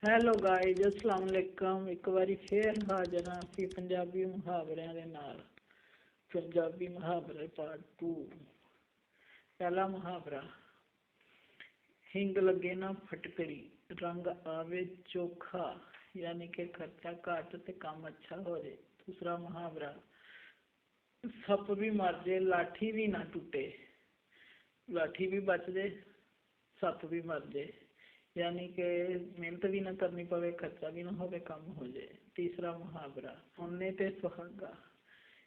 Hello guys, ਅਸਲਾਮ ਵਾਲੇਕਮ। ਇੱਕ ਵਾਰੀ ਫੇਰ ਹਾਜ਼ਰ ਹਾਂ ਅਸੀਂ ਪੰਜਾਬੀ ਮੁਹਾਵਰਿਆਂ ਦੇ ਨਾਲ। ਪੰਜਾਬੀ ਮੁਹਾਵਰੇ ਪਾਰਟ 2। ਪਹਿਲਾ ਮੁਹਾਵਰਾ, ਹਿੰਗ ਲੱਗੇ ਨਾ ਫਟਕੜੀ, ਰੰਗ ਆਵੇ ਚੋਖਾ, ਯਾਨੀ ਕਿ ਖਰਚਾ ਘੱਟ ਤੇ ਕੰਮ ਅੱਛਾ ਹੋ ਜਾਏ। ਦੂਸਰਾ ਮੁਹਾਵਰਾ, ਸੱਪ ਵੀ ਮਰ ਜੇ ਲਾਠੀ ਵੀ ਨਾ ਟੁੱਟੇ, ਲਾਠੀ ਵੀ ਬਚ ਜੇ ਸੱਪ ਵੀ ਮਰ ਜੇ, यानी कि मेहनत भी ना करनी पवे, खर्चा भी ना हो, कम हो जाए। तीसरा मुहावरा, सोने ते सुहागा,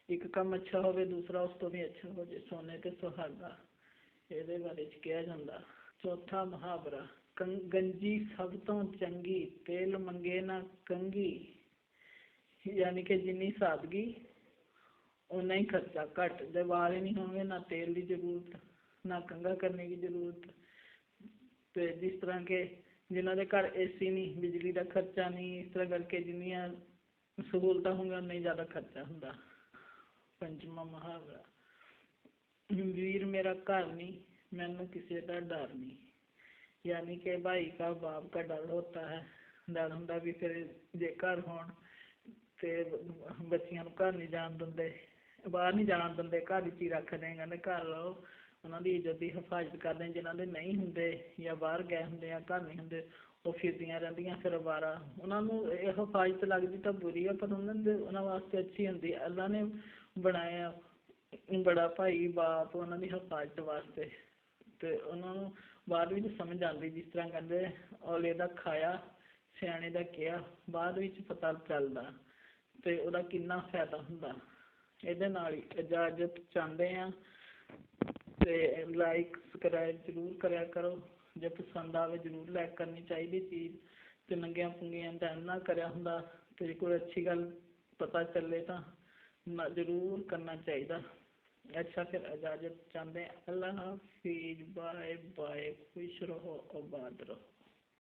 एक काम अच्छा हो दूसरा उस तो भी अच्छा हो जाए, सोने ते सुहागा, ये बारे कहा जाता। चौथा मुहावरा, गंजी सब तो चंगी, तेल मंगे ना कंघी, यानी कि जिन्नी सादगी उन्ना ही खर्चा घट, जब वाल ही नहीं होंगे ना तेल की जरूरत ना कंघा करने की जरूरत। तो जिस तरह के जिन्होंने घर AC नहीं, बिजली का खर्चा नहीं, इस तरह करके जिन्नियां सहूलत होंगे उन्ना ही ज़्यादा खर्चा होंगे। पंचवा मुहावरा, वीर मेरा घर नहीं, मैनू किसी का डर नहीं, यानी कि भाई का बाप का डर होता है। डर होंगे भी फिर जे घर होन ते बच्चियां घर नहीं जान देंगे, बाहर नहीं जान देंगे, घर ही रख देंगे, घर रहो, उन्होंने इज्जत की हिफाजत करते। जिन्होंने नहीं होंगे या बाहर गए होंगे या घर नहीं होंगे, वो फिरदियाँ रहंदियां फिर अवारा, उन्होंने हिफाजत लगती तो बुरी है, पर उन्होंने वास्ते अच्छी होंगी। अल्लाह ने बनाया बड़ा भाई बाप उन्होंने हिफाजत वास्ते, तो उन्होंने बाद में समझ आती। जिस तरह कहते औले का खाया सियाने का किया, बाद में पता चलता तो वह कितना फायदा होंदा। ये इजाजत चाहते हैं ते लाइक सबसक्राइब जरूर करा करो, जो पसंद आवे जरूर लाइक करनी चाहिए चीज़, तो नंगिया पुंगिया टाइम ना करा होंदा, तो कोई अच्छी गल पता चले तो जरूर करना चाहिए। अच्छा फिर इजाजत चाहते हैं, अल्लाह हाफिज, बाय बाय, खुश रहो आबाद रहो।